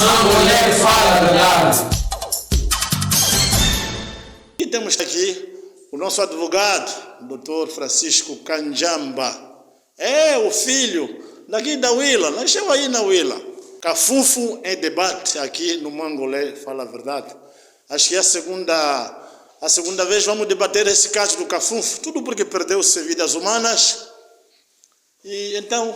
Mangolé fala a verdade. E temos aqui o nosso advogado, Dr. Francisco Kanjamba. É o filho daqui da Willa, nasceu aí na Willa. Cafufo em debate aqui no Mangolé fala a verdade. Acho que é a segunda vez vamos debater esse caso do Cafufo, tudo porque perdeu-se vidas humanas. E então,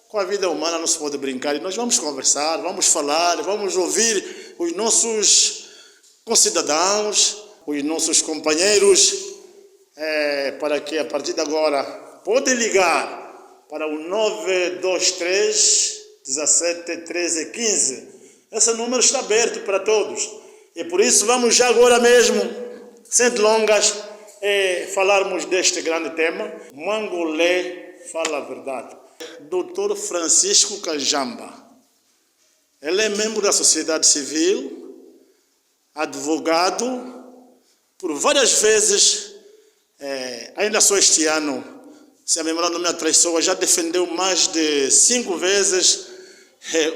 com a vida humana não se pode brincar. E nós vamos conversar, vamos falar, vamos ouvir os nossos concidadãos, os nossos companheiros, para que a partir de agora podem ligar para o 923 17 13 15. Esse número está aberto para todos. E por isso vamos já agora mesmo, sem delongas, falarmos deste grande tema. Mangolé fala a verdade. Dr. Francisco Kanjamba. Ele é membro da sociedade civil, advogado, por várias vezes, ainda só este ano, se a memória não me atraiçoa, já defendeu mais de 5 vezes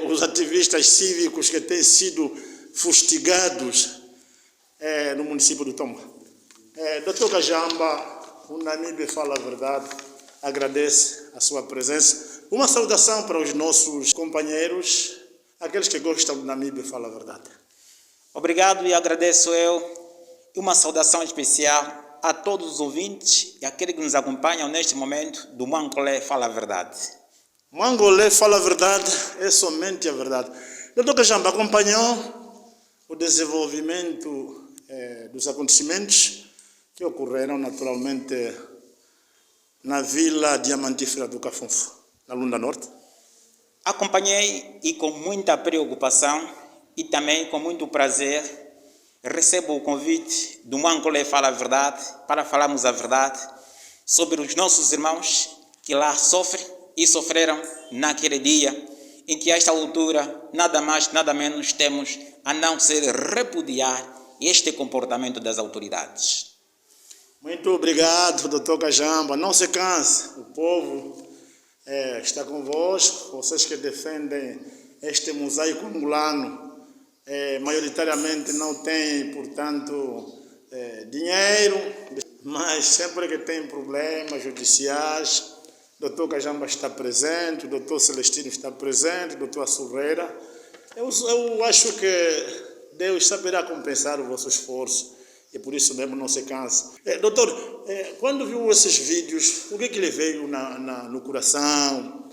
os ativistas cívicos que têm sido fustigados no município do Tomba. Dr. Kanjamba, o Namibe fala a verdade, agradece a sua presença. Uma saudação para os nossos companheiros, aqueles que gostam do Namibe fala a verdade. Obrigado e agradeço eu. E uma saudação especial a todos os ouvintes e aqueles que nos acompanham neste momento do Mangolé Fala a Verdade. Mangolé Fala a Verdade é somente a verdade. Dr. Kanjamba acompanhou o desenvolvimento dos acontecimentos que ocorreram naturalmente na Vila Diamantífera do Cafufo, na Lunda Norte. Acompanhei e com muita preocupação e também com muito prazer recebo o convite do Mangolé Fala a Verdade para falarmos a verdade sobre os nossos irmãos que lá sofrem e sofreram naquele dia em que a esta altura nada mais, nada menos temos a não ser repudiar este comportamento das autoridades. Muito obrigado, Dr. Kanjamba. Não se canse, o povo está convosco, vocês que defendem este mosaico angolano. Maioritariamente não tem, portanto, dinheiro, mas sempre que tem problemas judiciais, o Dr. Kanjamba está presente, o Dr. Celestino está presente, o Dr. Assurreira. Eu acho que Deus saberá compensar o vosso esforço e por isso mesmo não se cansa. Doutor, quando viu esses vídeos, o que lhe veio no coração?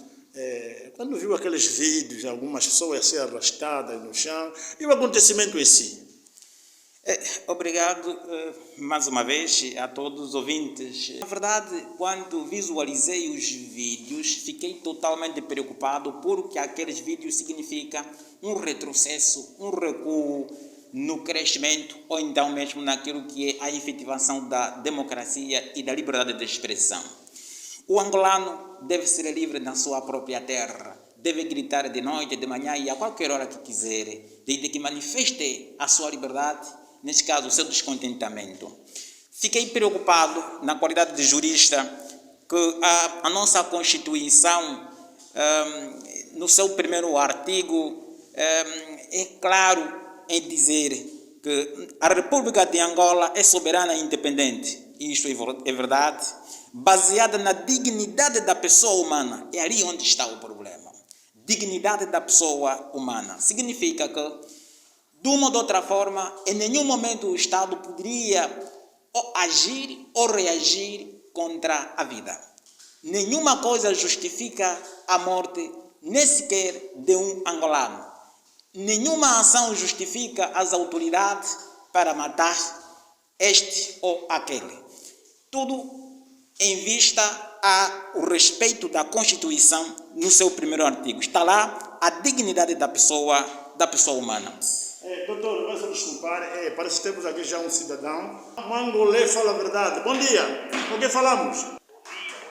Quando viu aqueles vídeos, algumas pessoas ser arrastadas no chão, e o acontecimento em si? Obrigado mais uma vez a todos os ouvintes. Na verdade, quando visualizei os vídeos, fiquei totalmente preocupado porque aqueles vídeos significam um retrocesso, um recuo no crescimento ou então mesmo naquilo que é a efetivação da democracia e da liberdade de expressão. O angolano deve ser livre na sua própria terra, deve gritar de noite, de manhã e a qualquer hora que quiser, desde que manifeste a sua liberdade, neste caso o seu descontentamento. Fiquei preocupado, na qualidade de jurista, que a nossa Constituição, no seu primeiro artigo, é claro em dizer que a República de Angola é soberana e independente. Isto é verdade, baseada na dignidade da pessoa humana. É ali onde está o problema. Dignidade da pessoa humana. Significa que, de uma ou de outra forma, em nenhum momento o Estado poderia ou agir ou reagir contra a vida. Nenhuma coisa justifica a morte, nem sequer de um angolano. Nenhuma ação justifica as autoridades para matar este ou aquele. Tudo em vista ao respeito da Constituição no seu primeiro artigo. Está lá a dignidade da pessoa humana. Doutor, vai se desculpar, parece que temos aqui já um cidadão. Mangolé Fala a Verdade. Bom dia. Com quem falamos? Bom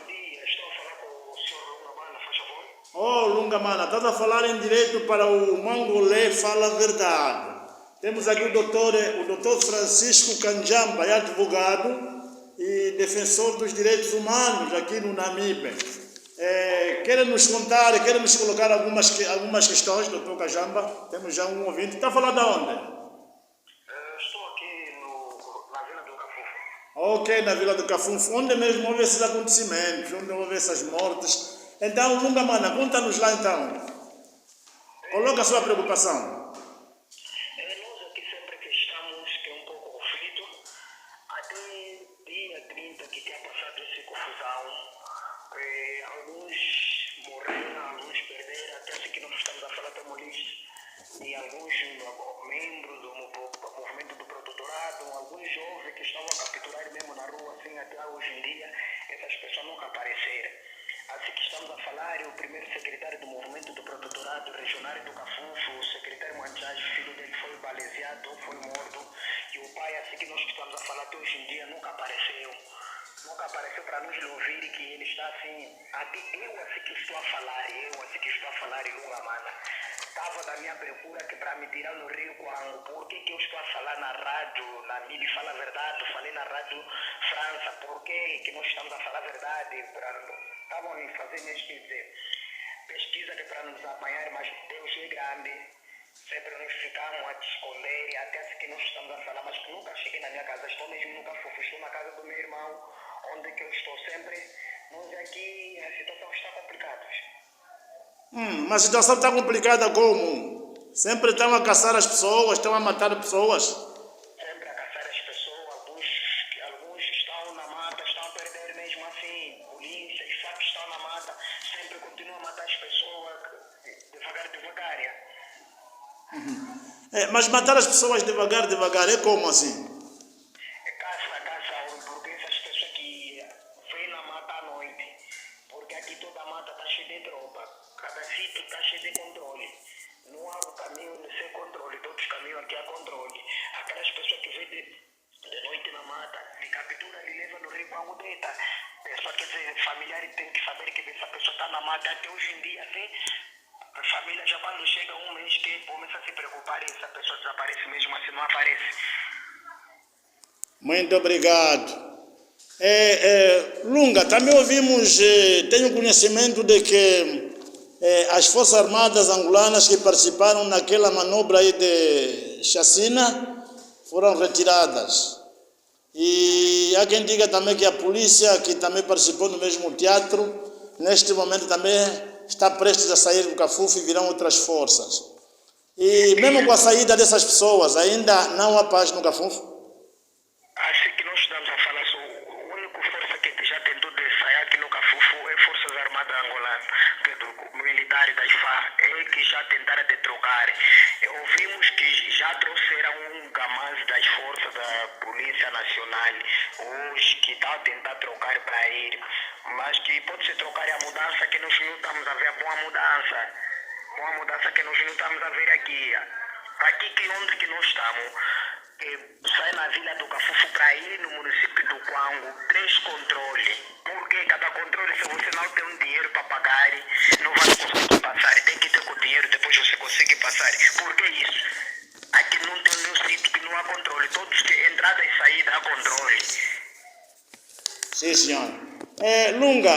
dia. Estou a falar com o senhor Lungamana, faz favor. Oh, Lungamana, estás a falar em direito para o Mangolé Fala a Verdade. Temos aqui o doutor Francisco Kanjamba, é advogado e defensor dos direitos humanos aqui no Namibe. Querem nos contar, querem nos colocar algumas questões, doutor Kajamba? Temos já um ouvinte. Está a falar de onde? Estou aqui na Vila do Cafufo. Ok, na Vila do Cafufo, onde mesmo houve esses acontecimentos, onde houve essas mortes. Então, Lunga Mana, conta-nos lá então. Coloca a sua preocupação. Nós aqui sempre que estamos, que é um pouco conflito, até dia 30 que tinha passado essa confusão, alguns morreram, alguns perderam, até assim que nós estamos a falar da Molista, e alguns membros do movimento do protetorado, alguns jovens que estavam capturados mesmo na rua, assim, até hoje em dia, essas pessoas nunca apareceram. Assim que estamos a falar, o primeiro secretário do movimento do protetorado regional do Cafufo, o secretário Manchás, filho dele foi baleado, foi morto, e o pai, assim que nós estamos a falar até hoje em dia, nunca apareceu. Nunca apareceu para nos ouvir que ele está assim, até eu assim que estou a falar em Lunga Mana, estava da minha procura que para me tirar no Rio Quango, por que eu estou a falar na rádio, na mídia, fala a verdade, falei na rádio França, por que nós estamos a falar a verdade, estavam a fazer pesquisa que para nos apanhar, mas Deus é grande, sempre nós ficamos a te esconder, até assim que nós estamos a falar, mas que nunca cheguei na minha casa, estou mesmo nunca fofo, estou na casa do meu irmão, onde que eu estou sempre, nós aqui, a situação está complicada. Mas a situação está complicada como? Sempre estão a caçar as pessoas, estão a matar pessoas. Sempre a caçar as pessoas, alguns estão na mata, estão a perder mesmo assim, polícia, só que estão na mata, sempre continuam a matar as pessoas, devagar. Mas matar as pessoas devagar, é como assim? Caça, porque essas pessoas que vêm na mata à noite, porque aqui toda a mata está cheia de tropa, cada sítio está cheio de controle, não há um caminho sem controle, todos os caminhos aqui há controle, aquelas pessoas que vêm de noite na mata, de captura, ele leva no rio Quango deita, pessoa quer dizer, familiares tem que saber que essa pessoa está na mata, até hoje em dia, assim, a família já quando chega um mês que começa a se preocupar, essa pessoa desaparece mesmo assim, não aparece. Muito obrigado. Lunga, também ouvimos, tenho conhecimento de que as Forças Armadas angolanas que participaram naquela manobra aí de chacina foram retiradas. E há quem diga também que a polícia, que também participou no mesmo teatro, neste momento também está prestes a sair do Cafufo e virão outras forças. E mesmo com a saída dessas pessoas, ainda não há paz no Cafufo? Assim que nós estamos a falar, a única força que já tentou de sair aqui no Cafufo é Forças Armadas Angolanas, que é do militar das FARC, que já tentaram de trocar. Ouvimos que já trouxeram um gamaz das forças da Polícia Nacional, hoje que está a tentar trocar para ir, mas que pode ser trocar a mudança que nós não estamos a ver, boa mudança que nós não estamos a ver aqui. Aqui que onde que nós estamos, sai na Vila do Cafufo para ir no município do Quango, 3 controles. Porque cada controle, se você não tem um dinheiro para pagar, não vai conseguir passar. Tem que ter com o dinheiro, depois você consegue passar. Por que isso? Aqui não tem nenhum sítio que não há controle. Todos que entrada e saída há controle. Sim, senhor. Lunga,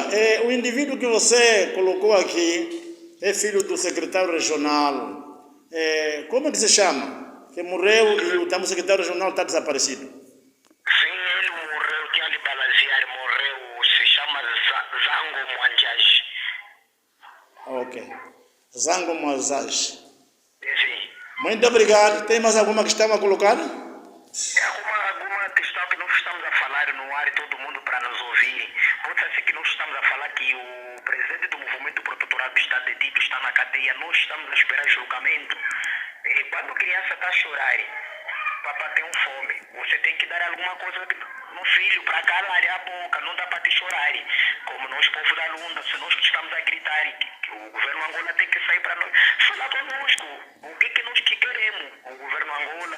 o indivíduo que você colocou aqui é filho do secretário regional. Como é que se chama? Que morreu e o secretário regional está desaparecido. Sim, ele morreu, tinha de balancear, morreu, se chama Zango Mwanjaj. Ok. Zango Mwanjaj. Sim. Muito obrigado. Tem mais alguma questão a colocar? Alguma questão que nós estamos a falar no ar e todo mundo para nos ouvir. Pode ser que nós estamos a falar que o presidente do movimento protetorado está detido, está na cadeia, nós estamos a esperar julgamento. Quando criança está a chorar, papai tem fome, você tem que dar alguma coisa no filho para calar a boca, não dá para te chorar. Como nós, povo da Lunda, se nós estamos a gritar que o governo Angola tem que sair para nós, falar conosco, o que nós que queremos. O governo Angola,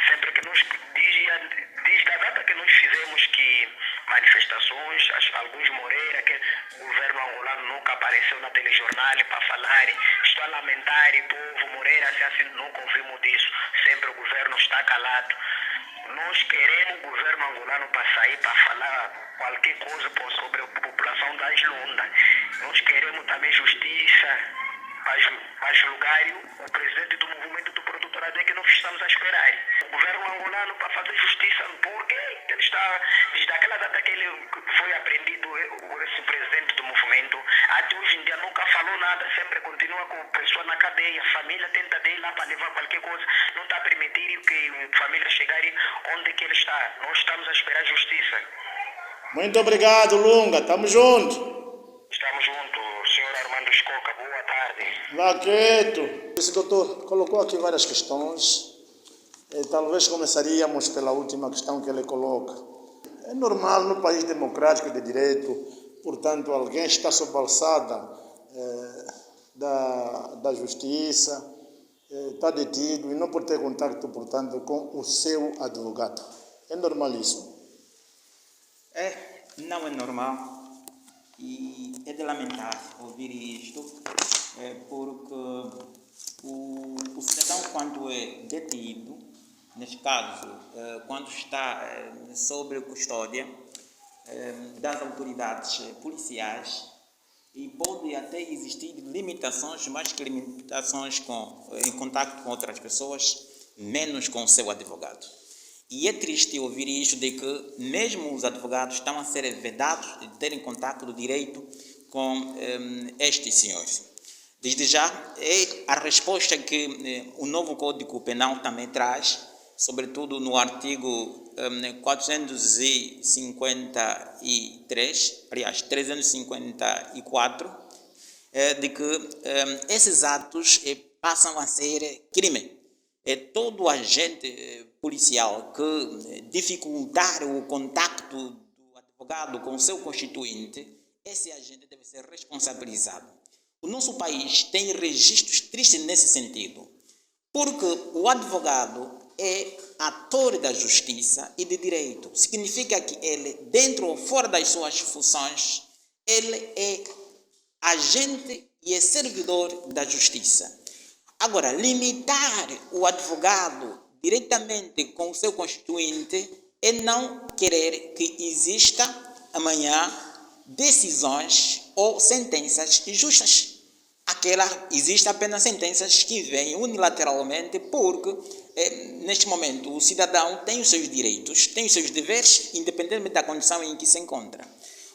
sempre que nos diz da data que nós fizemos que manifestações, alguns Moreira, que o governo angolano nunca apareceu na telejornal para falar, estou a lamentar, e povo Moreira, assim, nunca ouvimos disso, sempre o governo está calado. Nós queremos o governo angolano para sair para falar qualquer coisa sobre a população das Lundas. Nós queremos também justiça para julgar o presidente do movimento do produtorado, é que nós estamos a esperar. O governo angolano para fazer justiça, porque ele está, desde aquela data que ele foi apreendido, esse presidente do movimento, até hoje em dia nunca falou nada, sempre continua com pessoa na cadeia, a família tenta ir lá para levar qualquer coisa, não está a permitir que a família chegar onde que ele está. Nós estamos a esperar justiça. Muito obrigado, Lunga. Tamo junto. Estamos juntos, senhor Armando Escoca. Boa tarde. Vá quieto. Esse doutor colocou aqui várias questões. Talvez começaríamos pela última questão que ele coloca. É normal no país democrático de direito, portanto, alguém está sob a alçada da justiça, está detido e não pode ter contato, portanto, com o seu advogado. É normal isso? Não é normal e é de lamentar ouvir isto, porque o cidadão, quando é detido, neste caso, quando está sob custódia das autoridades policiais, e pode até existir limitações, mais que limitações em contato com outras pessoas, menos com o seu advogado. E é triste ouvir isto de que mesmo os advogados estão a ser vedados de terem contato do direito com estes senhores. Desde já, é a resposta que o novo Código Penal também traz, sobretudo no artigo 453, aliás, 354, de que esses atos passam a ser crime. Todo agente policial que dificultar o contacto do advogado com o seu constituinte, esse agente deve ser responsabilizado. O nosso país tem registros tristes nesse sentido, porque o advogado é ator da justiça e de direito. Significa que ele, dentro ou fora das suas funções, ele é agente e é servidor da justiça. Agora, limitar o advogado diretamente com o seu constituinte é não querer que exista amanhã decisões ou sentenças injustas. Existem apenas sentenças que vêm unilateralmente porque, neste momento, o cidadão tem os seus direitos, tem os seus deveres, independentemente da condição em que se encontra.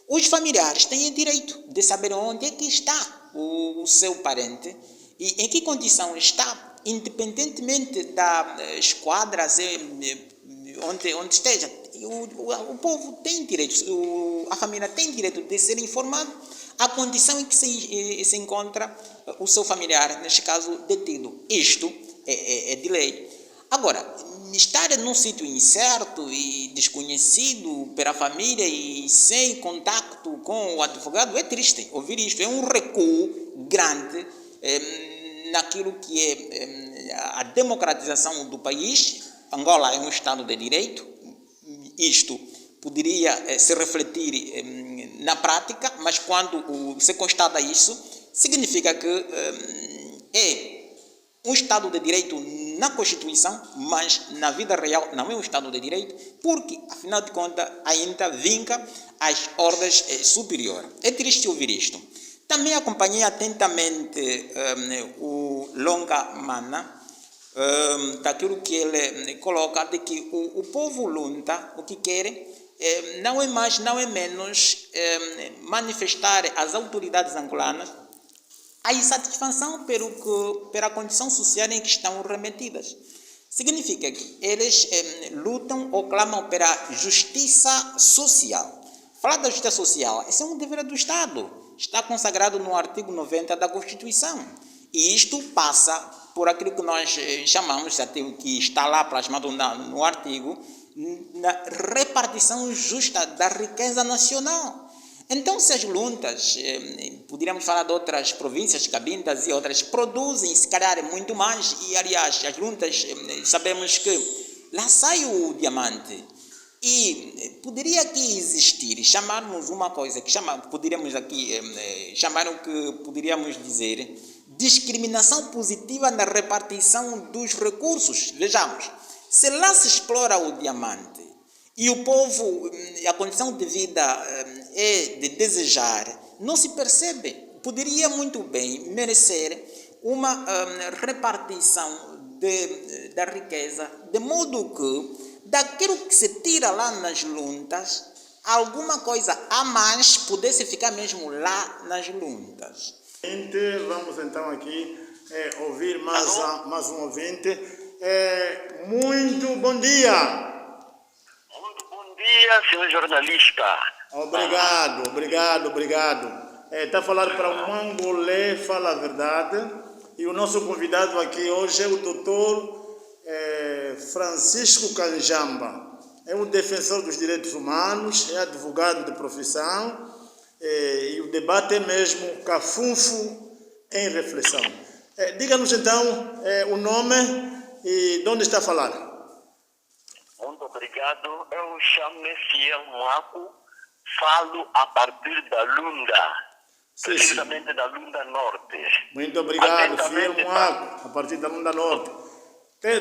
Os familiares têm o direito de saber onde é que está o seu parente e em que condição está, independentemente da esquadra, onde esteja. O povo tem direito, a família tem direito de ser informado a condição em que se encontra o seu familiar, neste caso detido. Isto é de lei. Agora, estar num sítio incerto e desconhecido pela família e sem contato com o advogado é triste. Ouvir isto é um recuo grande naquilo que é a democratização do país. Angola é um Estado de Direito. Isto poderia se refletir na prática, mas quando se constata isso, significa que é um Estado de Direito na Constituição, mas na vida real não é um Estado de Direito, porque, afinal de contas, ainda vinca às ordens superiores. É triste ouvir isto. Também acompanhei atentamente o Longa Mana, daquilo que ele coloca, de que o povo lunta, o que quer, não é mais, não é menos manifestar às autoridades angolanas a insatisfação pela condição social em que estão remetidas. Significa que eles lutam ou clamam pela justiça social. Falar da justiça social, esse é um dever do Estado. Está consagrado no artigo 90 da Constituição. E isto passa por aquilo que nós chamamos, que está lá plasmado no artigo, na repartição justa da riqueza nacional. Então, se as lutas, poderíamos falar de outras províncias, Cabindas e outras, produzem, se calhar, muito mais, e, aliás, as lutas, sabemos que lá sai o diamante. E poderia aqui existir, chamarmos uma coisa que poderíamos aqui chamar o que poderíamos dizer discriminação positiva na repartição dos recursos. Vejamos, se lá se explora o diamante e o povo, a condição de vida é de desejar não se percebe. Poderia muito bem merecer uma repartição da riqueza, de modo que daquilo que se tira lá nas luntas, alguma coisa a mais pudesse ficar mesmo lá nas luntas. Vamos então aqui ouvir mais um ouvinte. Muito bom dia. Muito bom dia, senhor jornalista. Obrigado. Está a falar para o Mangolé, fala a verdade. E o nosso convidado aqui hoje é o doutor Francisco Kanjamba. É um defensor dos direitos humanos, é advogado de profissão. E o debate é mesmo Cafunfo em reflexão. Diga-nos então o nome e de onde está a falar. Muito obrigado. Eu chamo-me Fiel Moaco, falo a partir da Lunda, precisamente da Lunda Norte. Muito obrigado, Fiel Moaco, a partir da Lunda Norte.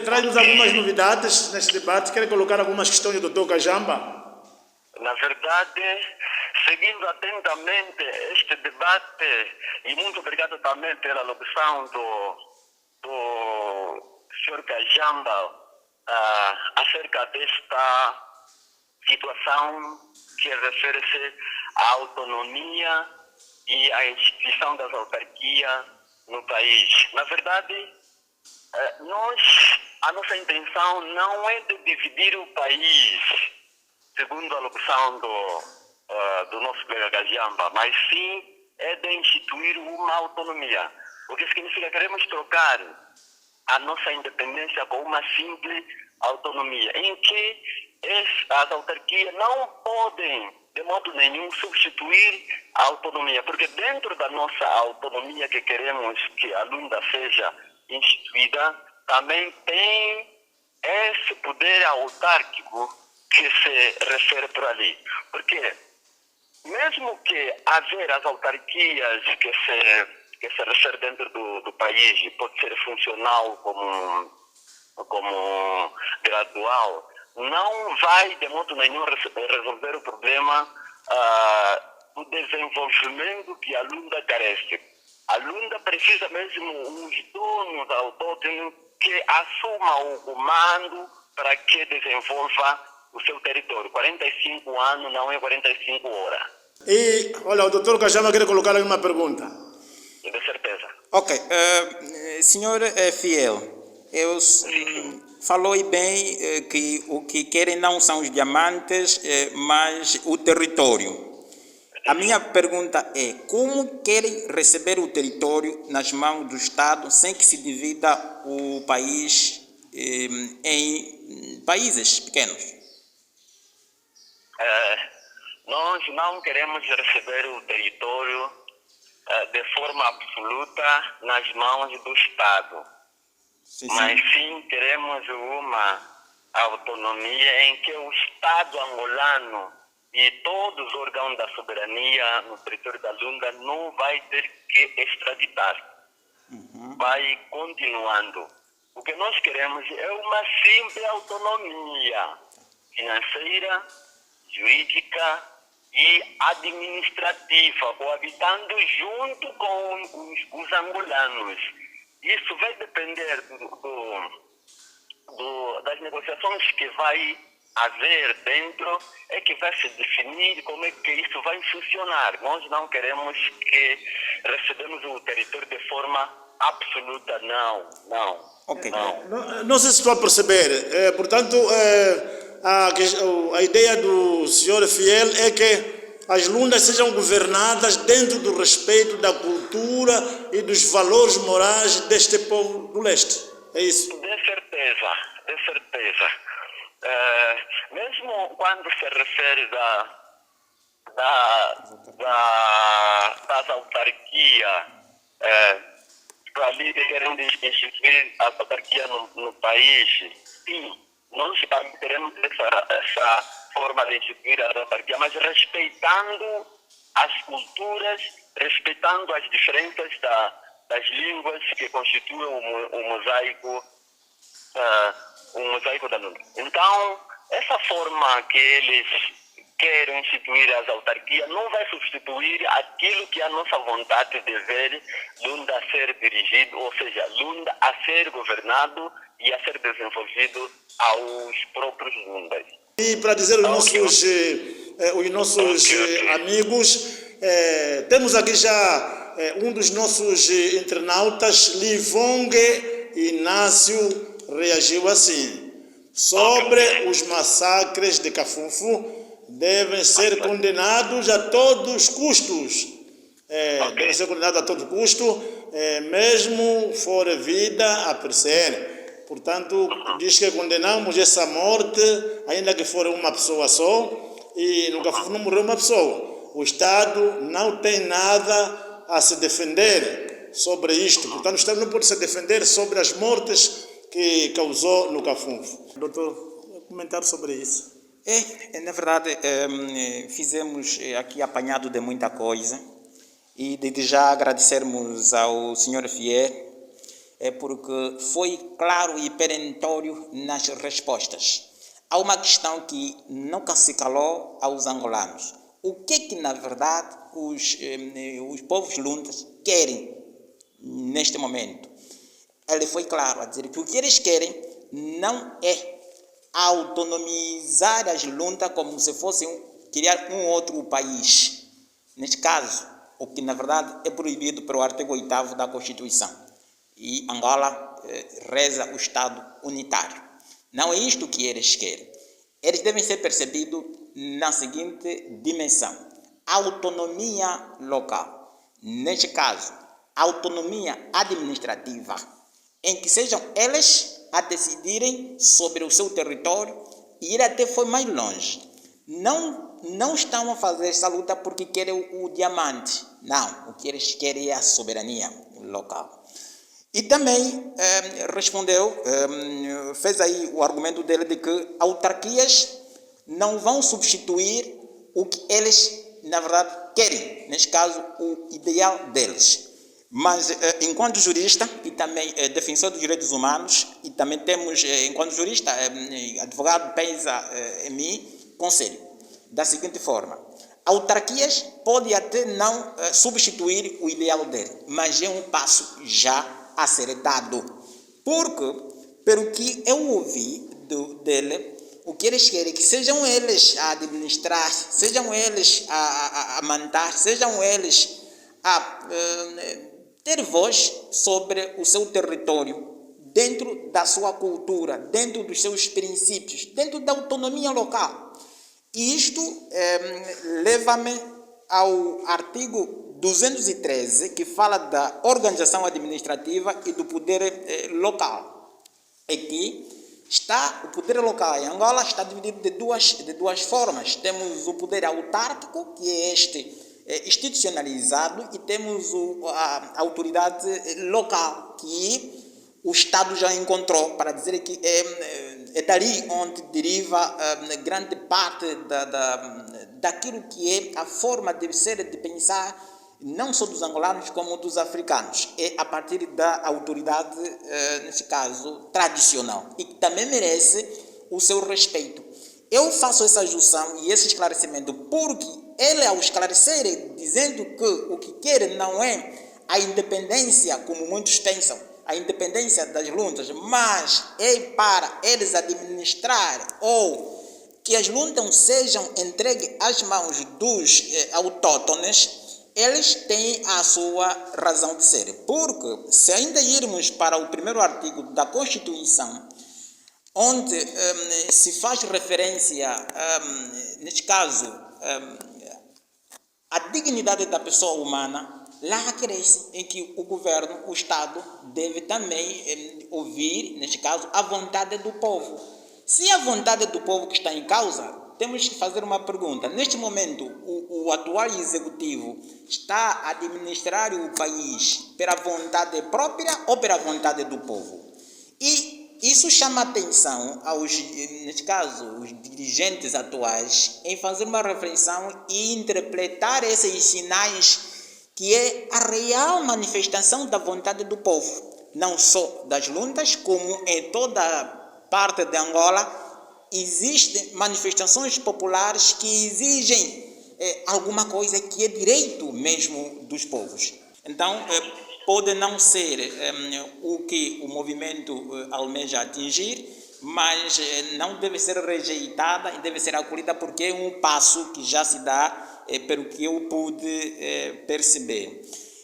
Traz-nos algumas novidades neste debate. Quer colocar algumas questões do Dr. Kanjamba? Na verdade, seguindo atentamente este debate, e muito obrigado também pela locução do Sr. Kanjamba acerca desta situação que refere-se à autonomia e à instituição das autarquias no país. Na verdade, a nossa intenção não é de dividir o país, segundo a locução do nosso colega Kanjamba, mas sim é de instituir uma autonomia. O que significa que queremos trocar a nossa independência com uma simples autonomia, em que as autarquias não podem, de modo nenhum, substituir a autonomia, porque dentro da nossa autonomia que queremos que a Lunda seja instituída, também tem esse poder autárquico que se refere por ali. Porque mesmo que haver as autarquias que se refere dentro do país, pode ser funcional como gradual, não vai de modo nenhum resolver o problema do desenvolvimento que a Lunda carece. A Lunda precisa mesmo uns donos autóctonos que assumam o comando para que desenvolva o seu território. 45 anos não é 45 horas. E, olha, o doutor Kanjamba quer colocar aqui uma pergunta. De certeza. Ok, senhor Fiel, falou bem que o que querem não são os diamantes, mas o território. A minha pergunta é, como querem receber o território nas mãos do Estado sem que se divida o país em países pequenos? Nós não queremos receber o território de forma absoluta nas mãos do Estado. Sim. Mas sim queremos uma autonomia em que o Estado angolano e todos os órgãos da soberania no território da Lunda não vai ter que extraditar. Vai continuando. O que nós queremos é uma simples autonomia financeira, jurídica e administrativa, coabitando junto com os angolanos. Isso vai depender das negociações que vai haver dentro, é que vai se definir como é que isso vai funcionar. Nós não queremos que recebamos o território de forma absoluta, não. Ok. Não sei se estou a perceber. Portanto, a ideia do senhor Fiel é que as Lundas sejam governadas dentro do respeito da cultura e dos valores morais deste povo do leste. É isso? De certeza. Mesmo quando se refere das autarquias, para ali que querem instituir a autarquia no país, sim, nós também queremos essa forma de instituir a autarquia, mas respeitando as culturas, respeitando as diferenças das línguas que constituem o mosaico da Lunda. Então, essa forma que eles querem instituir as autarquias não vai substituir aquilo que é a nossa vontade de ver Luanda a ser dirigido, ou seja, Luanda a ser governado e a ser desenvolvido aos próprios Lundas. E para dizer os nossos amigos, temos aqui já um dos nossos internautas, Livongue Inácio, reagiu assim: sobre os massacres de Kafufu, devem ser condenados a todos os custos. Devem ser condenados a todo custo, mesmo for vida a perecer. Portanto, diz que condenamos essa morte, ainda que for uma pessoa só, e no Kafufu não morreu uma pessoa. O Estado não tem nada a se defender sobre isto. Portanto, o Estado não pode se defender sobre as mortes que causou no Kafufu. Doutor, comentário sobre isso. Na verdade, fizemos aqui apanhado de muita coisa e desde já agradecermos ao Sr. Fier, porque foi claro e perentório nas respostas. Há uma questão que nunca se calou aos angolanos. O que na verdade os povos lundas querem neste momento? Ele foi claro a dizer que o que eles querem não é autonomizar as Lundas como se fossem criar um outro país. Neste caso, o que na verdade é proibido pelo artigo 8º da Constituição. E Angola reza o Estado unitário. Não é isto que eles querem. Eles devem ser percebidos na seguinte dimensão: autonomia local. Neste caso, autonomia administrativa, em que sejam eles a decidirem sobre o seu território, e ele até foi mais longe. Não estão a fazer essa luta porque querem o diamante. Não, o que eles querem é a soberania local. E também respondeu, fez aí o argumento dele de que autarquias não vão substituir o que eles, na verdade, querem. Neste caso, o ideal deles. Mas, enquanto jurista e também defensor dos direitos humanos, e também temos, enquanto jurista, advogado, pensa em mim, conselho da seguinte forma: autarquias podem até não substituir o ideal dele, mas é um passo já a ser dado, porque, pelo que eu ouvi dele, o que eles querem é que sejam eles a administrar, sejam eles a mandar, sejam eles a ter voz sobre o seu território, dentro da sua cultura, dentro dos seus princípios, dentro da autonomia local. E isto leva-me ao artigo 213, que fala da organização administrativa e do poder local. Aqui está o poder local em Angola, está dividido de duas formas. Temos o poder autárquico, que é este institucionalizado, e temos a autoridade local, que o Estado já encontrou, para dizer que é dali onde deriva grande parte daquilo que é a forma de ser, de pensar, não só dos angolanos como dos africanos. É a partir da autoridade, nesse caso, tradicional, e que também merece o seu respeito. Eu faço essa junção e esse esclarecimento porque ele, ao esclarecer, dizendo que o que quer não é a independência, como muitos pensam, a independência das Lundas, mas é para eles administrar, ou que as Lundas sejam entregues às mãos dos autóctones, eles têm a sua razão de ser. Porque se ainda irmos para o primeiro artigo da Constituição, onde se faz referência, neste caso, à dignidade da pessoa humana, lá cresce em que o governo, o Estado, deve também ouvir, neste caso, a vontade do povo. Se a vontade do povo que está em causa, temos que fazer uma pergunta. Neste momento, o atual executivo está a administrar o país pela vontade própria ou pela vontade do povo? E isso chama atenção neste caso, os dirigentes atuais, em fazer uma reflexão e interpretar esses sinais, que é a real manifestação da vontade do povo, não só das Lundas, como em toda parte de Angola, existem manifestações populares que exigem alguma coisa que é direito mesmo dos povos. Então, pode não ser o que o movimento almeja atingir, mas não deve ser rejeitada e deve ser acolhida porque é um passo que já se dá, pelo que eu pude perceber.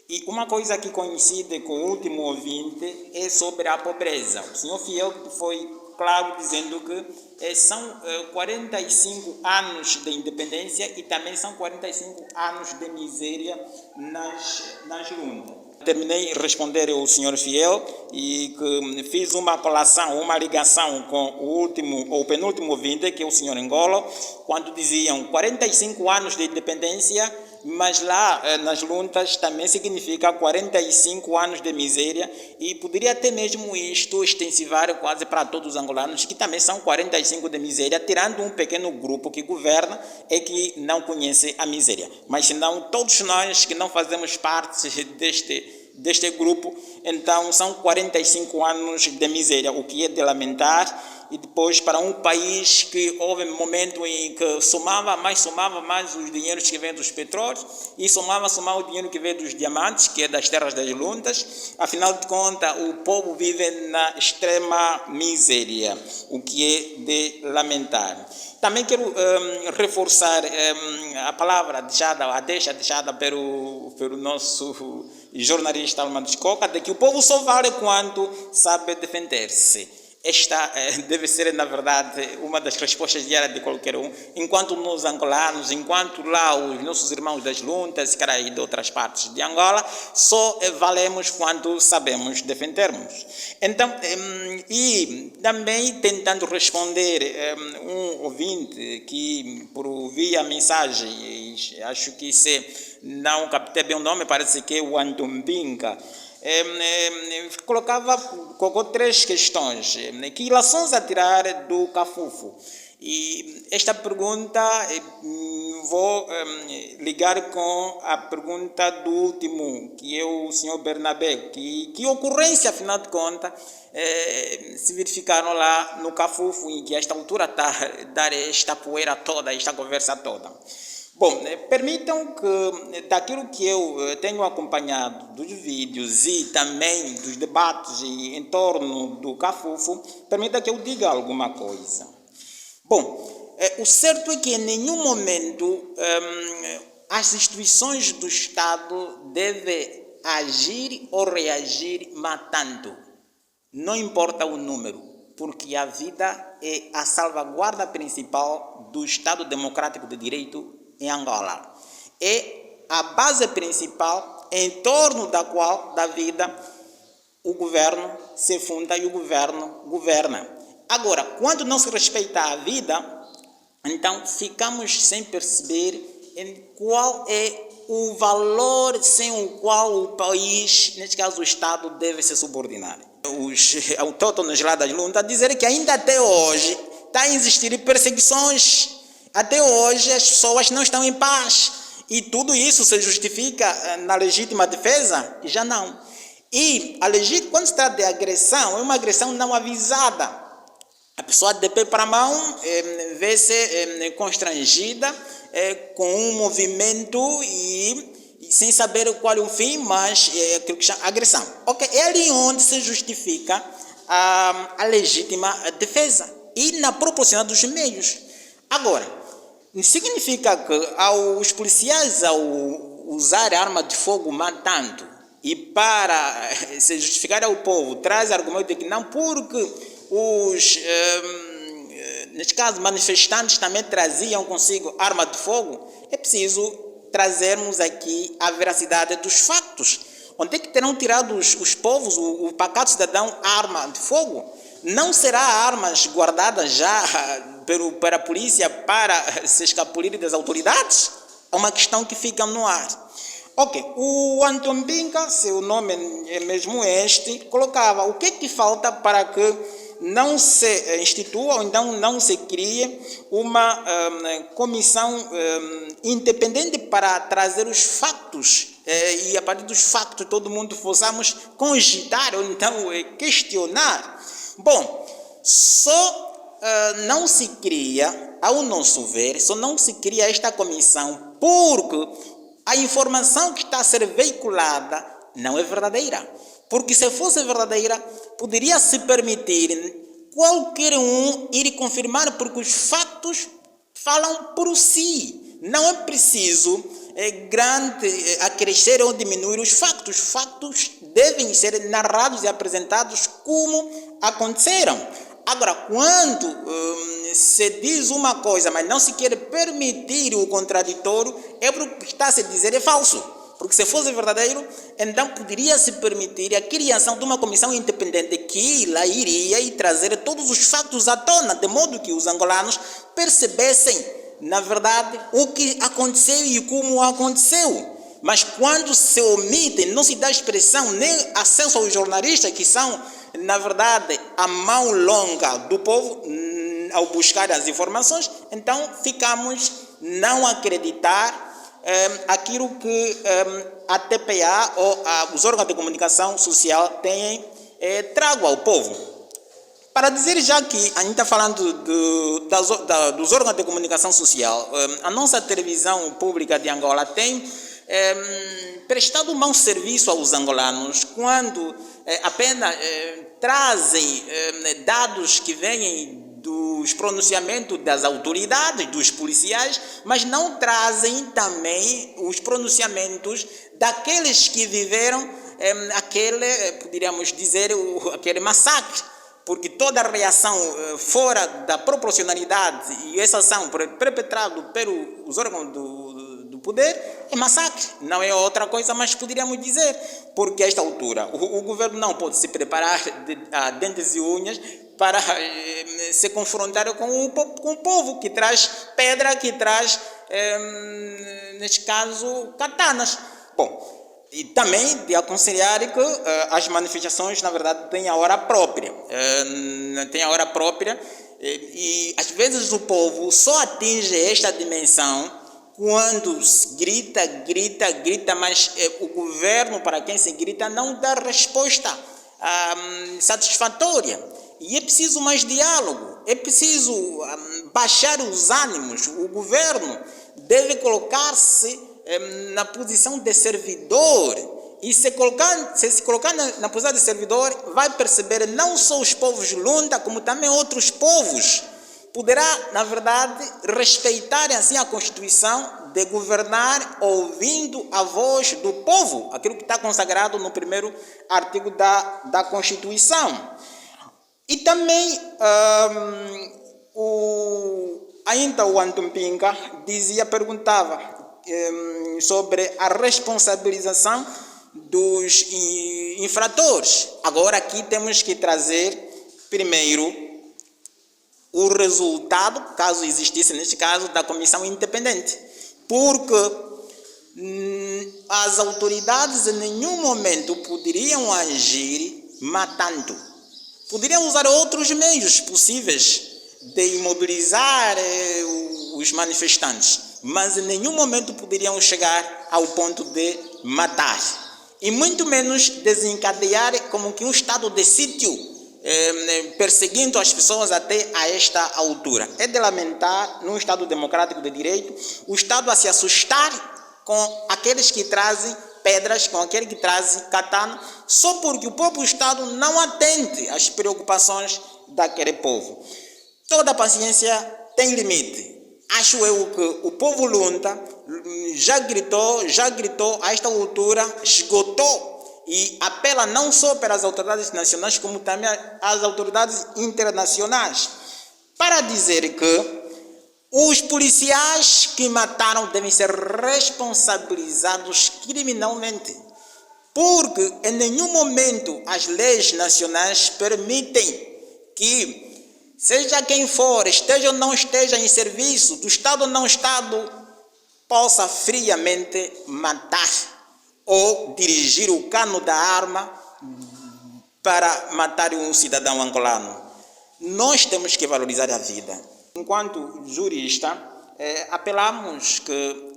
E uma coisa que coincide com o último ouvinte é sobre a pobreza. O senhor Fiel foi claro dizendo que são 45 anos de independência e também são 45 anos de miséria nas juntas. Terminei de responder ao senhor Fiel e que fiz uma colação, uma ligação com o último ou penúltimo ouvinte, que é o senhor Ngolo, quando diziam 45 anos de independência, mas lá nas juntas também significa 45 anos de miséria e poderia até mesmo isto extensivar quase para todos os angolanos, que também são 45 de miséria, tirando um pequeno grupo que governa e que não conhece a miséria. Mas senão todos nós que não fazemos parte deste grupo, então são 45 anos de miséria, o que é de lamentar. E depois para um país que houve um momento em que somava mais os dinheiros que vêm dos petróleos e somava o dinheiro que vem dos diamantes, que é das terras das juntas. Afinal de contas, o povo vive na extrema miséria, o que é de lamentar. Também quero reforçar a palavra deixada pelo nosso jornalista Alma de Coca, de que o povo só vale quanto sabe defender-se. Esta deve ser, na verdade, uma das respostas diárias de qualquer um, enquanto nós angolanos, enquanto lá os nossos irmãos das juntas e de outras partes de Angola, só valemos quando sabemos defendermos. Então, e também tentando responder um ouvinte que, por ouvir a mensagem, acho que se não captei bem o nome, parece que é o Antumbinka, colocou três questões, que relações a tirar do cafufo. E esta pergunta vou ligar com a pergunta do último, que é o senhor Bernabé, que ocorrência, afinal de contas, se verificaram lá no cafufo, em que a esta altura está dar esta poeira toda, esta conversa toda. Bom, permitam que daquilo que eu tenho acompanhado dos vídeos e também dos debates em torno do cafufo, permita que eu diga alguma coisa. Bom, o certo é que em nenhum momento as instituições do Estado devem agir ou reagir matando. Não importa o número, porque a vida é a salvaguarda principal do Estado Democrático de Direito em Angola. É a base principal em torno da vida o governo se funda e o governo governa. Agora, quando não se respeita a vida, então ficamos sem perceber em qual é o valor sem o qual o país, neste caso o Estado, deve se subordinar. Os autóctones lá das juntas dizem que ainda até hoje está a existir perseguições. Até hoje as pessoas não estão em paz e tudo isso se justifica na legítima defesa? Já não. E quando se trata de agressão, é uma agressão não avisada. A pessoa de pé para a mão vê-se constrangida com um movimento e sem saber qual é o fim, mas é aquilo que chama agressão. Okay? É ali onde se justifica a legítima defesa e na proporção dos meios. Agora, significa que os policiais, ao usar arma de fogo matando, e para se justificar ao povo, traz argumento de que não, porque os, neste caso, manifestantes também traziam consigo arma de fogo, é preciso trazermos aqui a veracidade dos factos. Onde é que terão tirado os povos, o pacato cidadão, arma de fogo? Não será armas guardadas já para a polícia para se escapulir das autoridades? É uma questão que fica no ar. Ok, o Anton Binka, seu nome é mesmo este, colocava o que falta para que não se institua ou então não se crie uma comissão independente para trazer os factos e a partir dos factos todo mundo possamos cogitar ou então questionar. Bom, só não se cria, ao nosso ver, só não se cria esta comissão porque a informação que está a ser veiculada não é verdadeira. Porque se fosse verdadeira, poderia se permitir qualquer um ir confirmar, porque os fatos falam por si. Não é preciso acrescer ou diminuir os fatos. Os fatos devem ser narrados e apresentados como aconteceram. Agora, quando se diz uma coisa, mas não se quer permitir o contraditório, é porque o que está a se dizer é falso. Porque se fosse verdadeiro, então poderia se permitir a criação de uma comissão independente que lá iria e trazer todos os fatos à tona, de modo que os angolanos percebessem, na verdade, o que aconteceu e como aconteceu. Mas quando se omite, não se dá expressão nem acesso aos jornalistas, que são, na verdade, a mão longa do povo ao buscar as informações, então ficamos não acreditar aquilo que a TPA ou os órgãos de comunicação social têm trago ao povo. Para dizer já que a gente está falando dos órgãos de comunicação social, a nossa televisão pública de Angola tem prestado mau serviço aos angolanos quando apenas trazem dados que vêm dos pronunciamentos das autoridades, dos policiais, mas não trazem também os pronunciamentos daqueles que viveram poderíamos dizer, aquele massacre, porque toda a reação fora da proporcionalidade e essa ação perpetrada pelos órgãos do poder é massacre, não é outra coisa, mas poderíamos dizer, porque a esta altura o governo não pode se preparar a dentes e unhas para se confrontar com o povo que traz pedra, que traz, neste caso, katanas. Bom, e também de aconselhar que as manifestações, na verdade, têm a hora própria. E às vezes o povo só atinge esta dimensão quando grita, mas o governo, para quem se grita, não dá resposta satisfatória. E é preciso mais diálogo, é preciso baixar os ânimos. O governo deve colocar-se na posição de servidor. E se se colocar na posição de servidor, vai perceber não só os povos Lunda, como também outros povos. Poderá, na verdade, respeitar assim a Constituição de governar ouvindo a voz do povo, aquilo que está consagrado no primeiro artigo da Constituição. E também ainda o Anton Pinga perguntava sobre a responsabilização dos infratores. Agora aqui temos que trazer primeiro o resultado, caso existisse neste caso, da comissão independente, porque as autoridades em nenhum momento poderiam agir matando. Poderiam usar outros meios possíveis de imobilizar os manifestantes, mas em nenhum momento poderiam chegar ao ponto de matar. E muito menos desencadear como que um estado de sítio, perseguindo as pessoas até a esta altura. É de lamentar, num Estado democrático de direito, o Estado a se assustar com aqueles que trazem pedras, com aquele que traz katana, só porque o próprio Estado não atende às preocupações daquele povo. Toda paciência tem limite. Acho eu que o povo Lunda já gritou a esta altura, esgotou, e apela não só pelas autoridades nacionais, como também às autoridades internacionais, para dizer que os policiais que mataram devem ser responsabilizados criminalmente, porque em nenhum momento as leis nacionais permitem que, seja quem for, esteja ou não esteja em serviço do Estado ou não Estado, possa friamente matar ou dirigir o cano da arma para matar um cidadão angolano. Nós temos que valorizar a vida. Enquanto jurista, apelamos que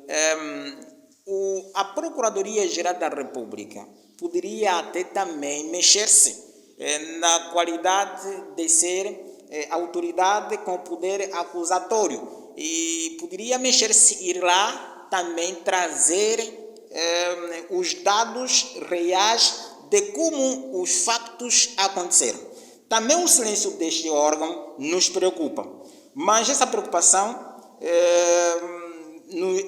a Procuradoria-Geral da República poderia até também mexer-se na qualidade de ser autoridade com poder acusatório. E poderia mexer-se, ir lá, também trazer os dados reais de como os factos aconteceram. Também o silêncio deste órgão nos preocupa, mas essa preocupação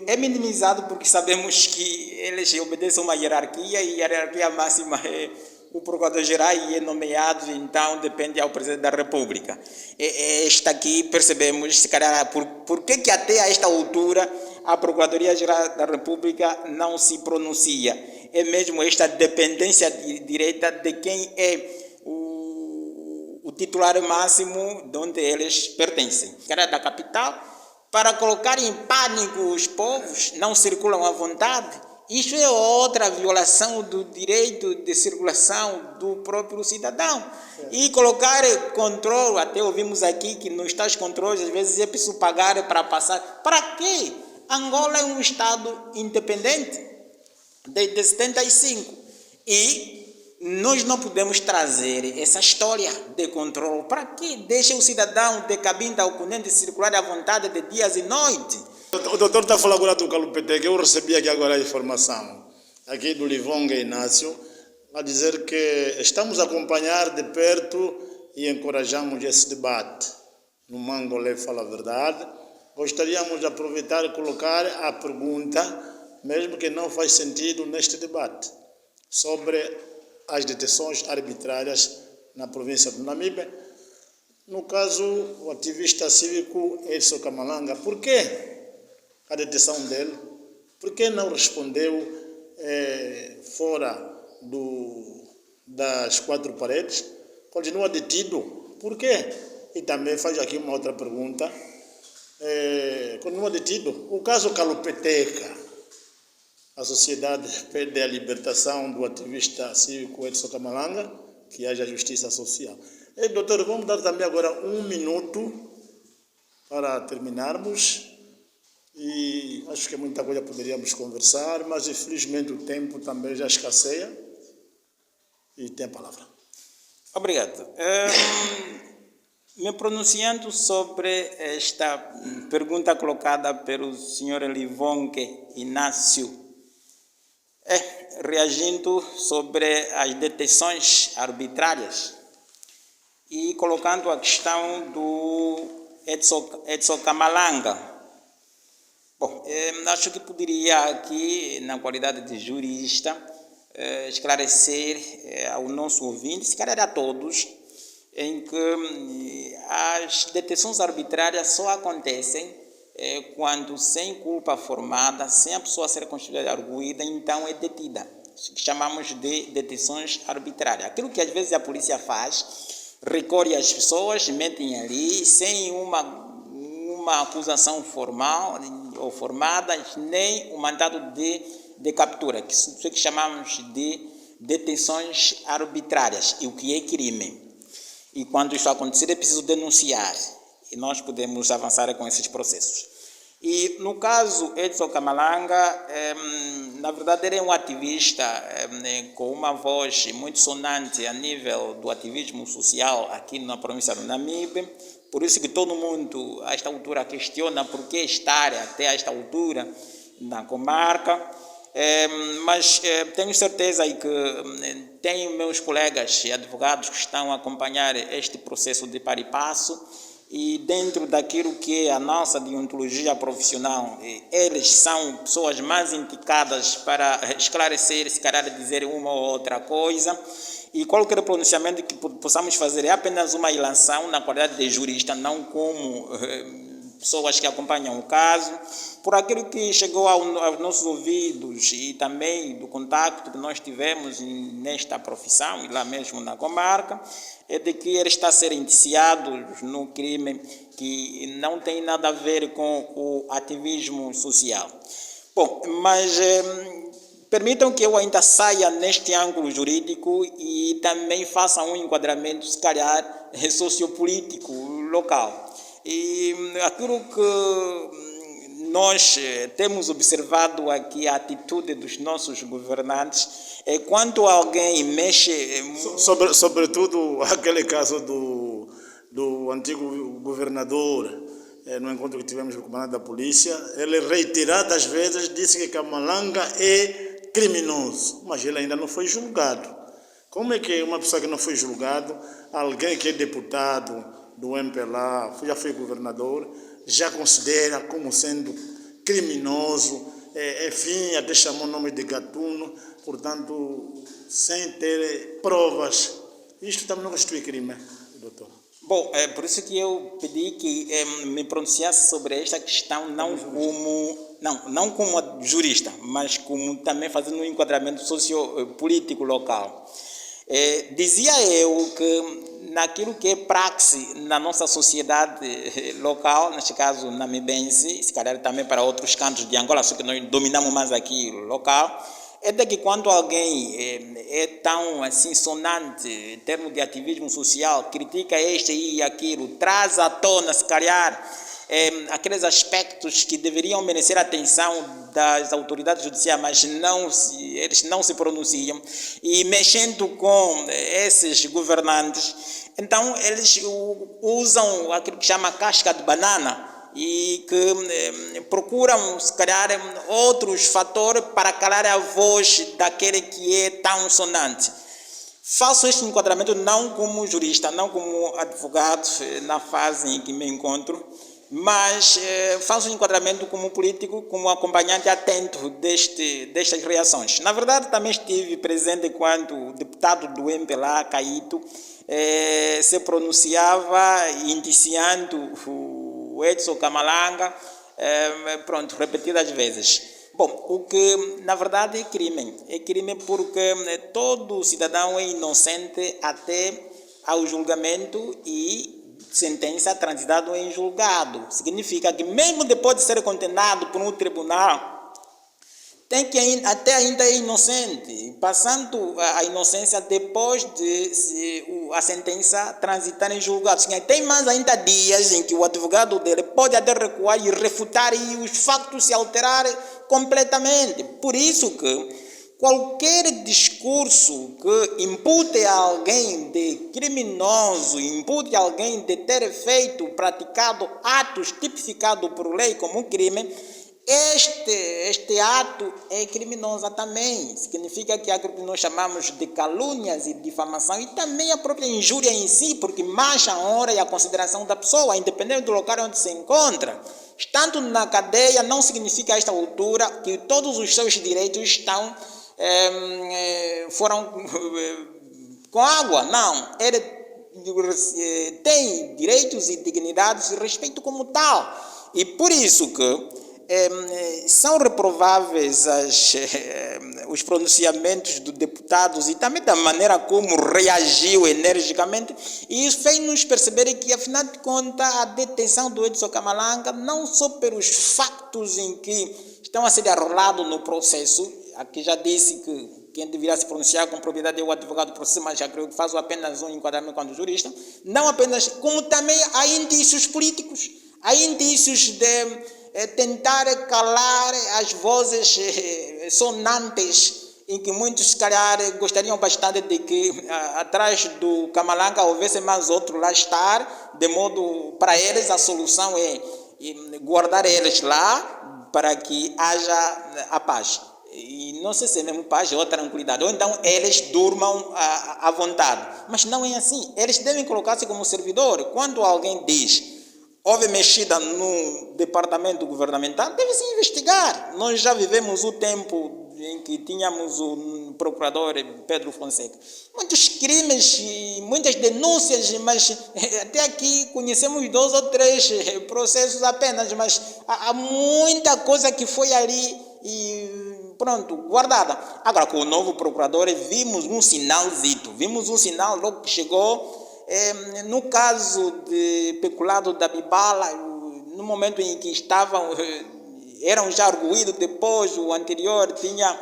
é minimizado porque sabemos que eles obedecem a uma hierarquia e a hierarquia máxima é o procurador-geral e é nomeado, então depende ao presidente da República. Esta aqui percebemos, se calhar, por que até a esta altura a Procuradoria-Geral da República não se pronuncia. É mesmo esta dependência direta de quem é o titular máximo de onde eles pertencem. Cara da capital, para colocar em pânico os povos, não circulam à vontade. Isso é outra violação do direito de circulação do próprio cidadão. E colocar controle, até ouvimos aqui que nos tais controles, às vezes é preciso pagar para passar. Para quê? Angola é um Estado independente desde 75. E nós não podemos trazer essa história de controle. Para quê? Deixa o cidadão de cabinda ao ponente circular à vontade de dias e noites. O doutor está falando agora do Calupete, que eu recebi aqui agora a informação, aqui do Livonga Inácio, a dizer que estamos a acompanhar de perto e encorajamos esse debate. No Mangolé Fala a Verdade, gostaríamos de aproveitar e colocar a pergunta, mesmo que não faz sentido neste debate, sobre as detenções arbitrárias na província do Namibe. No caso, o ativista cívico Edson Camalanga, por que a detenção dele? Por que não respondeu fora das quatro paredes? Continua detido. Por quê? E também faz aqui uma outra pergunta. Continua detido. O caso Calupeteca, a sociedade pede a libertação do ativista cívico Edson Camalanga, que haja justiça social. Doutor, vamos dar também agora 1 minuto para terminarmos. E acho que muita coisa poderíamos conversar, mas infelizmente o tempo também já escasseia. E tem a palavra. Obrigado. Me pronunciando sobre esta pergunta colocada pelo senhor Livonga Inácio, reagindo sobre as detenções arbitrárias e colocando a questão do Edson Camalanga. Bom, acho que poderia aqui, na qualidade de jurista, esclarecer ao nosso ouvinte, se calhar a todos, em que as detenções arbitrárias só acontecem quando, sem culpa formada, sem a pessoa ser constituída arguida, então é detida. Isso que chamamos de detenções arbitrárias. Aquilo que às vezes a polícia faz, recolhe as pessoas, metem ali, sem uma acusação formal ou formada, nem um mandado de captura, que isso que chamamos de detenções arbitrárias, e o que é crime. E quando isso acontecer é preciso denunciar, e nós podemos avançar com esses processos. E no caso Edson Camalanga, na verdade ele é um ativista com uma voz muito sonante a nível do ativismo social aqui na província do Namibe. Por isso que todo mundo, a esta altura, questiona por que estar até a esta altura na comarca. Mas tenho certeza que tenho meus colegas e advogados que estão a acompanhar este processo de par e passo, e dentro daquilo que é a nossa deontologia profissional, eles são pessoas mais indicadas para esclarecer, se calhar dizer uma ou outra coisa. E qualquer pronunciamento que possamos fazer é apenas uma ilação na qualidade de jurista, não como pessoas que acompanham o caso, por aquilo que chegou aos nossos ouvidos e também do contato que nós tivemos nesta profissão, e lá mesmo na comarca, é de que ele está a ser indiciado no crime que não tem nada a ver com o ativismo social. Bom, mas permitam que eu ainda saia neste ângulo jurídico e também faça um enquadramento, se calhar, sociopolítico local. E aquilo que nós temos observado aqui, a atitude dos nossos governantes, é quando alguém mexe... Sobretudo aquele caso do o antigo governador, no encontro que tivemos com o comandante da polícia, ele reiteradas vezes disse que Kamalanga é criminoso, mas ele ainda não foi julgado. Como é que uma pessoa que não foi julgado, alguém que é deputado do MPLA, já foi governador, já considera como sendo criminoso, enfim, até chamou o nome de gatuno, portanto, sem ter provas? Isto também não constitui crime, doutor? Bom, é por isso que eu pedi que me pronunciasse sobre esta questão, não como jurista, mas como também fazendo um enquadramento sociopolítico local. Dizia eu que naquilo que é praxe na nossa sociedade local, neste caso namibense, se calhar também para outros cantos de Angola, só que nós dominamos mais aqui local, é de que quando alguém é tão assim sonante em termos de ativismo social, critica este e aquilo, traz à tona, se calhar, aqueles aspectos que deveriam merecer a atenção das autoridades judiciais, mas eles não se pronunciam, e mexendo com esses governantes, então eles usam aquilo que chama casca de banana, e que procuram, se calhar, outros fatores para calar a voz daquele que é tão sonante. Faço este enquadramento não como jurista, não como advogado na fase em que me encontro, mas faço um enquadramento como político, como acompanhante atento destas reações. Na verdade, também estive presente quando o deputado do MPLA, Caíto, se pronunciava indiciando o Edson Kamalanga, repetidas vezes. Bom, o que na verdade é crime porque todo cidadão é inocente até ao julgamento e sentença transitada em julgado. Significa que mesmo depois de ser condenado por um tribunal, tem que até ainda é inocente, passando a inocência depois de a sentença transitar em julgado. Tem mais ainda dias em que o advogado dele pode até recuar e refutar e os factos se alterarem completamente. Por isso que qualquer discurso que impute a alguém de criminoso, impute a alguém de ter praticado atos tipificados por lei como um crime, este ato é criminoso também. Significa que aquilo que nós chamamos de calúnias e difamação, e também a própria injúria em si, porque mancha a honra e a consideração da pessoa, independente do local onde se encontra. Estando na cadeia, não significa a esta altura que todos os seus direitos foram com água. Não, ele tem direitos e dignidades e respeito como tal. E por isso que são reprováveis os pronunciamentos dos deputados e também da maneira como reagiu energicamente, e isso fez-nos perceber que, afinal de contas, a detenção do Edson Kamalanga, não só pelos factos em que estão a ser arrolados no processo, aqui já disse que quem deveria se pronunciar com propriedade é o advogado do processo, mas já creio que faz apenas um enquadramento quando jurista, não apenas, como também há indícios políticos, há indícios de tentar calar as vozes sonantes, em que muitos, se calhar, gostariam bastante de que atrás do Kamalanga houvesse mais outro lá estar, de modo, para eles a solução é guardar eles lá para que haja a paz. E não sei se é mesmo paz ou tranquilidade, ou então eles durmam à vontade. Mas não é assim, eles devem colocar-se como servidor. Quando alguém diz houve mexida no departamento governamental, deve-se investigar. Nós já vivemos o tempo em que tínhamos o procurador Pedro Fonseca. Muitos crimes e muitas denúncias, mas até aqui conhecemos 2 ou 3 processos apenas, mas há muita coisa que foi ali e pronto, guardada. Agora, com o novo procurador, vimos um sinal logo que chegou. No caso de peculado da Bibala, no momento em que eram já arguídos, depois o anterior tinha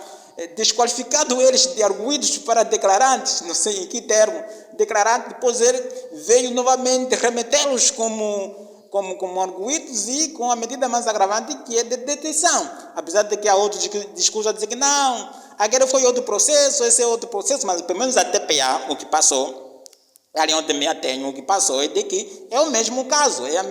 desqualificado eles de arguídos para declarantes, não sei em que termo, declarante, depois ele veio novamente remetê-los como arguídos e com a medida mais agravante, que é de detenção. Apesar de que há outros discursos a dizer que não, aquele foi outro processo, esse é outro processo, mas pelo menos a TPA, o que passou, Ali onde me atenho, o que passou é de que é o mesmo caso, é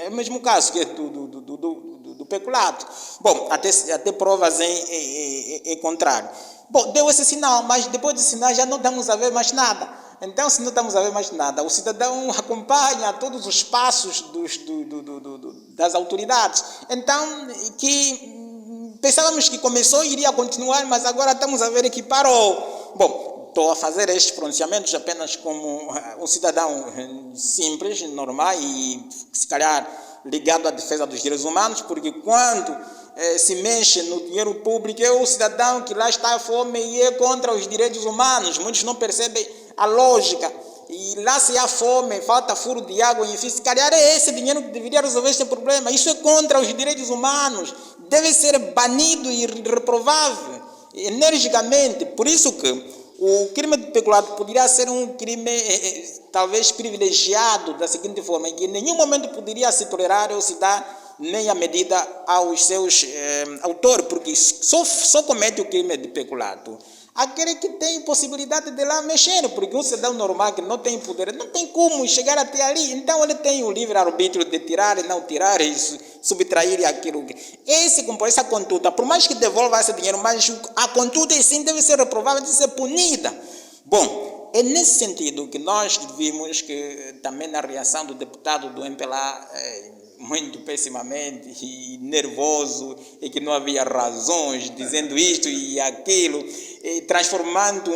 o mesmo caso que é do peculato. Bom, até provas em contrário. Bom, deu esse sinal, mas depois desse sinal já não estamos a ver mais nada. Então, se não estamos a ver mais nada, o cidadão acompanha todos os passos das autoridades. Então, que pensávamos que começou e iria continuar, mas agora estamos a ver que parou. Bom, estou a fazer estes pronunciamentos apenas como um cidadão simples, normal e, se calhar, ligado à defesa dos direitos humanos, porque quando se mexe no dinheiro público, é o cidadão que lá está à fome e é contra os direitos humanos. Muitos não percebem a lógica. E lá se há fome, falta furo de água, enfim, se calhar é esse dinheiro que deveria resolver este problema. Isso é contra os direitos humanos. Deve ser banido e reprovável energicamente. Por isso que o crime de peculato poderia ser um crime talvez privilegiado da seguinte forma, em que em nenhum momento poderia se tolerar ou se dar nem a medida aos seus autores, porque só comete o crime de peculato aquele que tem possibilidade de lá mexer, porque um cidadão normal que não tem poder, não tem como chegar até ali, então ele tem o livre-arbítrio de tirar e não tirar, e subtrair aquilo. Essa conduta, por mais que devolva esse dinheiro, mas a conduta em si deve ser reprovada, deve ser punida. Bom, é nesse sentido que nós vimos que também na reação do deputado do MPLA, muito pessimamente e nervoso, e que não havia razões, dizendo isto e aquilo, e transformando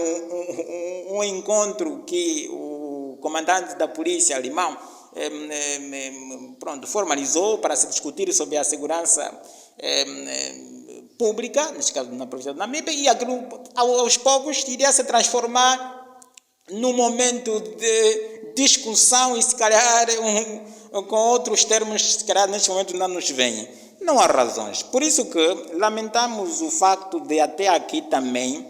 um encontro que o comandante da polícia alemão formalizou para se discutir sobre a segurança pública, neste caso na província de Namibe, e aquilo aos poucos iria se transformar num momento de discussão e se calhar com outros termos, se calhar neste momento não nos vêm. Não há razões. Por isso que lamentamos o facto de até aqui também,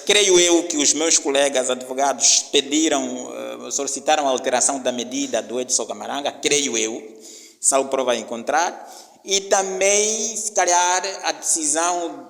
creio eu que os meus colegas advogados solicitaram a alteração da medida do Edson Camaranga, creio eu, salvo prova a encontrar, e também, se calhar, a decisão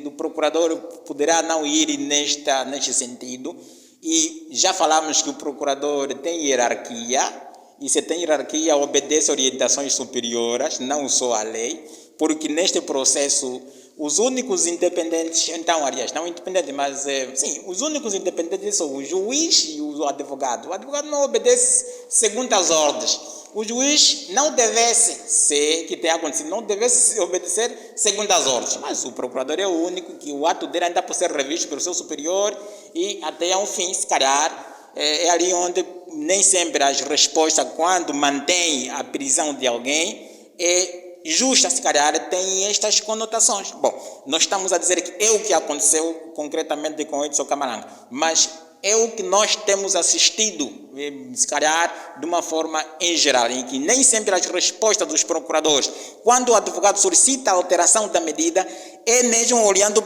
do procurador poderá não ir neste sentido, e já falamos que o procurador tem hierarquia, e se tem hierarquia, obedece orientações superiores, não só à lei, porque neste processo os únicos independentes, então, aliás, não independentes, mas sim, os únicos independentes são o juiz e o advogado. O advogado não obedece segundo as ordens. O juiz não devesse ser, que tenha acontecido, não devesse obedecer segundo as ordens. Mas o procurador é o único que o ato dele ainda pode ser revisto pelo seu superior e até ao fim, se calhar, é ali onde nem sempre as respostas, quando mantém a prisão de alguém, é justa, se calhar, tem estas conotações. Bom, nós estamos a dizer que é o que aconteceu concretamente com o Edson Camaranga, mas é o que nós temos assistido, se calhar, de uma forma em geral, em que nem sempre as respostas dos procuradores, quando o advogado solicita a alteração da medida, é mesmo olhando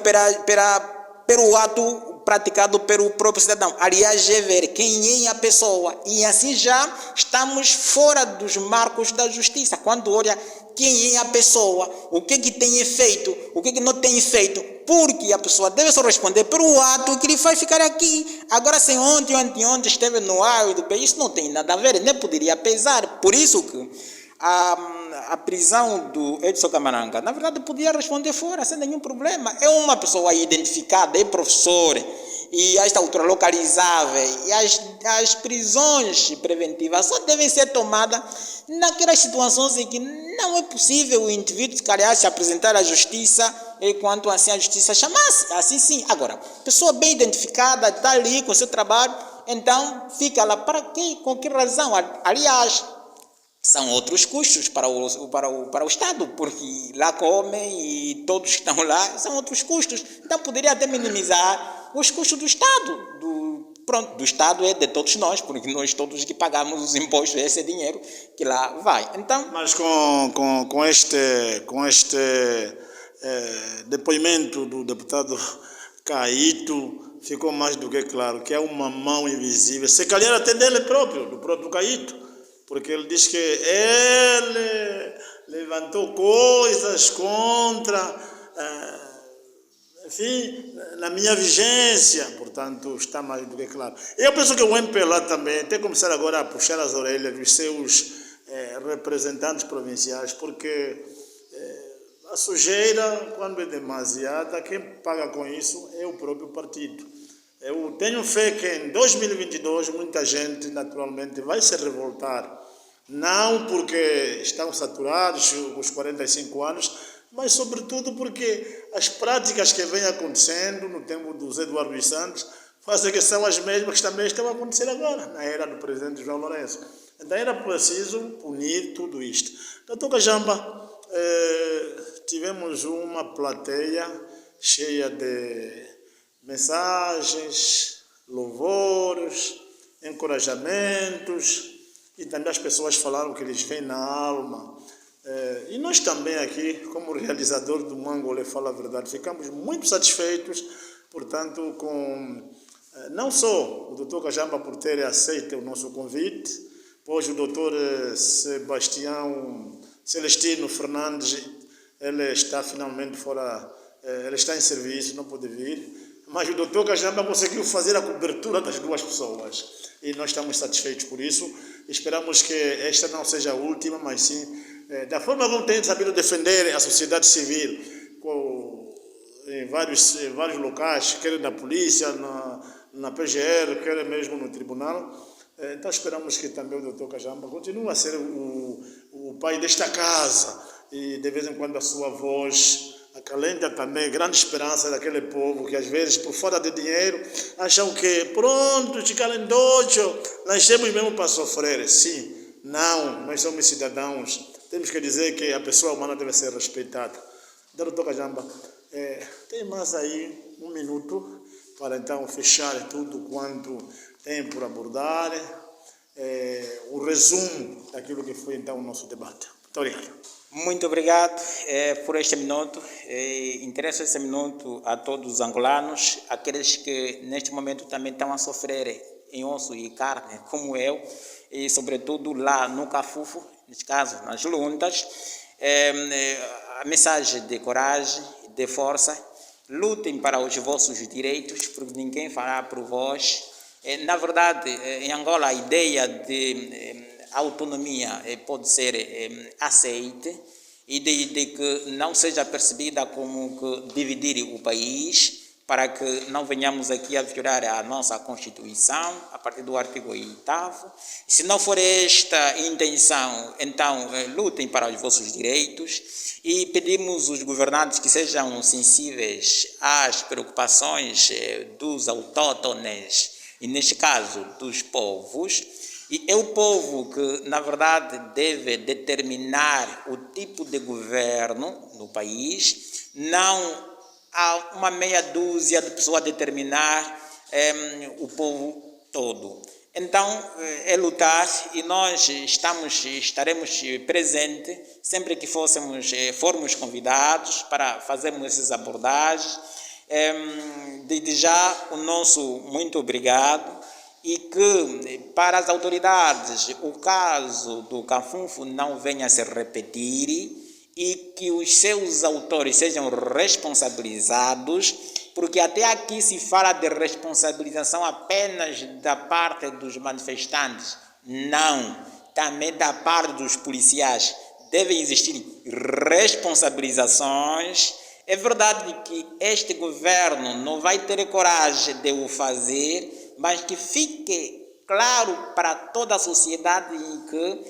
pelo ato praticado pelo próprio cidadão. Aliás, é ver quem é a pessoa. E assim já estamos fora dos marcos da justiça. Quando olha quem é a pessoa, o que tem feito, o que não tem feito, porque a pessoa deve só responder pelo ato que lhe faz ficar aqui. Agora, se ontem ou anteontem esteve no ar do país, isso não tem nada a ver, nem poderia pesar. Por isso que a prisão do Edson Camaranga, na verdade, podia responder fora, sem nenhum problema. É uma pessoa identificada, é professor, e a esta altura localizável, e as prisões preventivas só devem ser tomadas naquelas situações em que não é possível o indivíduo, se calhar, se apresentar à justiça, enquanto assim a justiça chamasse, assim sim. Agora, pessoa bem identificada, está ali com o seu trabalho, então fica lá, para quê? Com que razão? Aliás, são outros custos para o Estado, porque lá comem e todos estão lá, são outros custos. Então poderia até minimizar os custos do Estado. Do Estado é de todos nós, porque nós todos que pagamos os impostos, esse dinheiro que lá vai. Então, mas com este depoimento do deputado Caíto, ficou mais do que claro que é uma mão invisível, se calhar até dele próprio, do próprio Caíto, porque ele diz que ele levantou coisas contra, enfim, na minha vigência, portanto, está mais do que claro. Eu penso que o MPLA também tem que começar agora a puxar as orelhas dos seus representantes provinciais, porque a sujeira, quando é demasiada, quem paga com isso é o próprio partido. Eu tenho fé que em 2022 muita gente, naturalmente, vai se revoltar. Não porque estão saturados os 45 anos, mas sobretudo porque as práticas que vêm acontecendo no tempo do Zé Eduardo dos Santos fazem que são as mesmas que também estão a acontecer agora, na era do presidente João Lourenço. Então era preciso punir tudo isto. Doutor Kajamba, tivemos uma plateia cheia de mensagens, louvores, encorajamentos, e também as pessoas falaram que eles vêm na alma. E nós também aqui, como realizador do Mangolé Fala a Verdade, ficamos muito satisfeitos, portanto, com não só o doutor Kajamba por ter aceito o nosso convite, pois o doutor Sebastião Celestino Fernandes, ele está finalmente fora, ele está em serviço, não pode vir, mas o doutor Kajamba conseguiu fazer a cobertura das duas pessoas e nós estamos satisfeitos por isso. Esperamos que esta não seja a última, mas sim, da forma como tem sabido defender a sociedade civil em vários locais, quer na polícia, na PGR, quer mesmo no tribunal. Então esperamos que também o doutor Kajamba continue a ser o pai desta casa e de vez em quando a sua voz acalenta também grande esperança daquele povo que às vezes por falta de dinheiro acham que pronto, de calendojo, nascemos mesmo para sofrer. Sim, não, nós somos cidadãos, temos que dizer que a pessoa humana deve ser respeitada. Doutor Kajamba, tem mais aí 1 minuto para então fechar tudo quanto tem por abordar, o resumo daquilo que foi então o nosso debate. Muito obrigado. Muito obrigado por este minuto. Interessa esse minuto a todos os angolanos, aqueles que neste momento também estão a sofrer em osso e carne, como eu, e sobretudo lá no Cafufo, neste caso, nas lutas. A mensagem de coragem, de força, lutem para os vossos direitos, porque ninguém fará por vós. Na verdade, em Angola, a ideia de autonomia pode ser aceita e de que não seja percebida como que dividir o país, para que não venhamos aqui a violar a nossa Constituição, a partir do artigo 8º. Se não for esta a intenção, então lutem para os vossos direitos e pedimos aos governantes que sejam sensíveis às preocupações dos autóctones, e neste caso dos povos. E é o povo que, na verdade, deve determinar o tipo de governo no país, não há uma meia dúzia de pessoas a determinar o povo todo. Então, é lutar e nós estaremos presentes sempre que formos convidados para fazermos essas abordagens. Desde já, o nosso muito obrigado. E que para as autoridades o caso do Cafufo não venha a se repetir e que os seus autores sejam responsabilizados, porque até aqui se fala de responsabilização apenas da parte dos manifestantes. Não, também da parte dos policiais devem existir responsabilizações. É verdade que este governo não vai ter coragem de o fazer, mas que fique claro para toda a sociedade que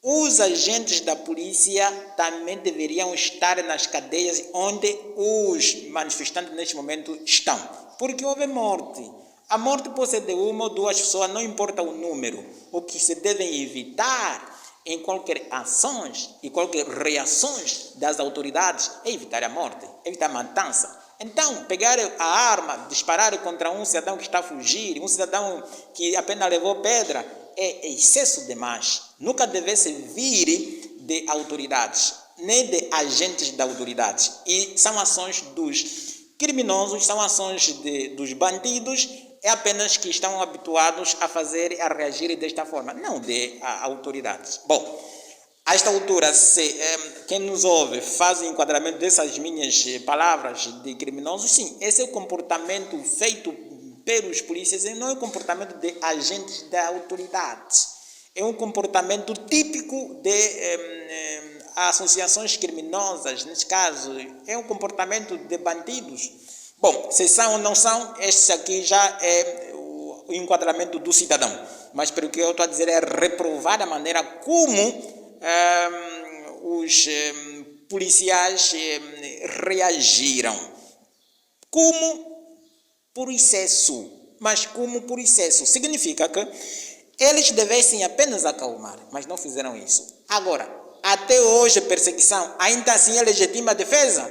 os agentes da polícia também deveriam estar nas cadeias onde os manifestantes neste momento estão. Porque houve morte. A morte pode ser de 1 ou 2 pessoas, não importa o número. O que se devem evitar em qualquer ações e qualquer reações das autoridades é evitar a morte, evitar a matança. Então, pegar a arma, disparar contra um cidadão que está a fugir, um cidadão que apenas levou pedra, é excesso demais. Nunca deve vir de autoridades, nem de agentes da autoridade. E são ações dos criminosos, são ações dos bandidos, é apenas que estão habituados a reagir desta forma, não de autoridades. Bom, A esta altura, se quem nos ouve faz o enquadramento dessas minhas palavras de criminosos, sim, esse é o comportamento feito pelos polícias, e não é o comportamento de agentes da autoridade. É um comportamento típico de associações criminosas, neste caso, é um comportamento de bandidos. Bom, se são ou não são, este aqui já é o enquadramento do cidadão. Mas pelo que eu estou a dizer é reprovar a maneira como os policiais reagiram. Como por excesso. Mas como por excesso. Significa que eles devessem apenas acalmar, mas não fizeram isso. Agora, até hoje, perseguição, ainda assim é legítima defesa?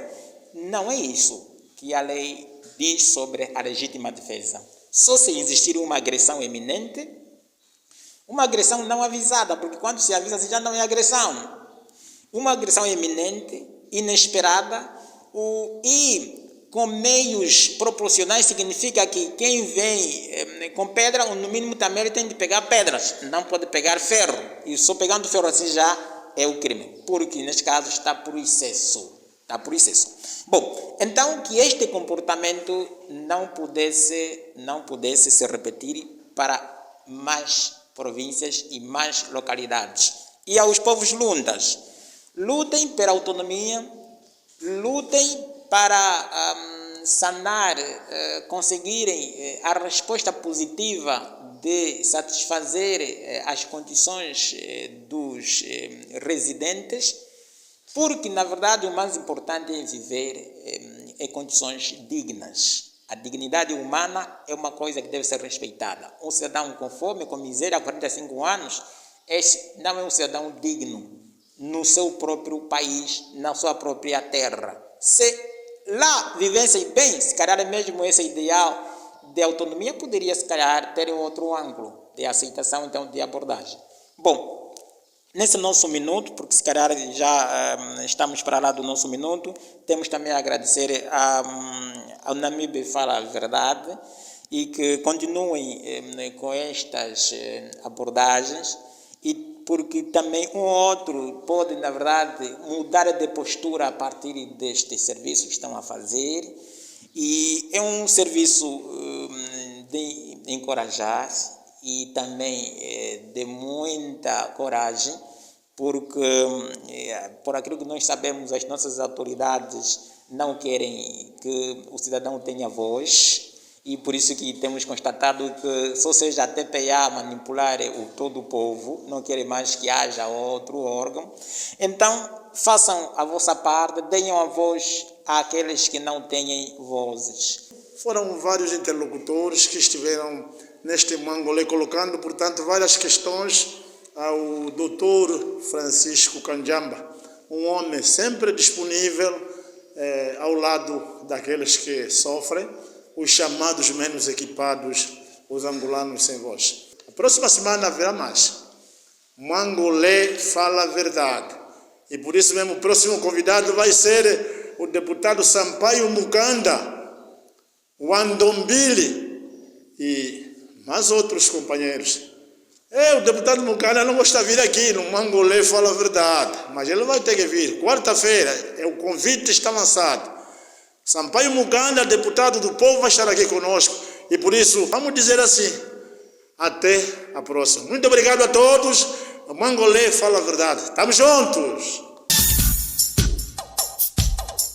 Não é isso que a lei diz sobre a legítima defesa. Só se existir uma agressão iminente, uma agressão não avisada, porque quando se avisa, já não é agressão. Uma agressão iminente, inesperada, e com meios proporcionais significa que quem vem com pedra, no mínimo também ele tem de pegar pedras, não pode pegar ferro. E só pegando ferro assim já é o crime, porque neste caso está por excesso. Está por excesso. Bom, então que este comportamento não pudesse se repetir para mais províncias e mais localidades. E aos povos lundas, lutem pela autonomia, lutem para sanar, conseguirem a resposta positiva de satisfazer as condições dos residentes, porque, na verdade, o mais importante é viver em condições dignas. A dignidade humana é uma coisa que deve ser respeitada. Um cidadão com fome, com miséria, há 45 anos, esse não é um cidadão digno no seu próprio país, na sua própria terra. Se lá vivessem bem, se calhar mesmo esse ideal de autonomia poderia, se calhar, ter outro ângulo de aceitação, então, de abordagem. Bom, nesse nosso minuto, porque se calhar já estamos para lá do nosso minuto, temos também a agradecer ao Namibe Fala a Verdade e que continuem com estas abordagens, e porque também um ou outro pode, na verdade, mudar de postura a partir deste serviço que estão a fazer, e é um serviço de encorajar e também de muita coragem, porque por aquilo que nós sabemos, as nossas autoridades não querem que o cidadão tenha voz, e por isso que temos constatado que só seja a TPA manipular todo o povo, não querem mais que haja outro órgão. Então, façam a vossa parte, deem a voz àqueles que não têm vozes. Foram vários interlocutores que estiveram neste Mangolé, colocando, portanto, várias questões ao Dr. Francisco Kanjamba, um homem sempre disponível ao lado daqueles que sofrem, os chamados menos equipados, os angolanos sem voz. A próxima semana haverá mais. Mangolé Fala a Verdade. E por isso mesmo o próximo convidado vai ser o deputado Sampaio Mukanda, o Andombili e mais outros companheiros. O deputado Mukanda não gosta de vir aqui no Mangolé Fala a Verdade, mas ele vai ter que vir. Quarta-feira, o convite está lançado. Sampaio Mukanda, deputado do povo, vai estar aqui conosco. E por isso, vamos dizer assim, até a próxima. Muito obrigado a todos. O Mangolé Fala a Verdade. Estamos juntos.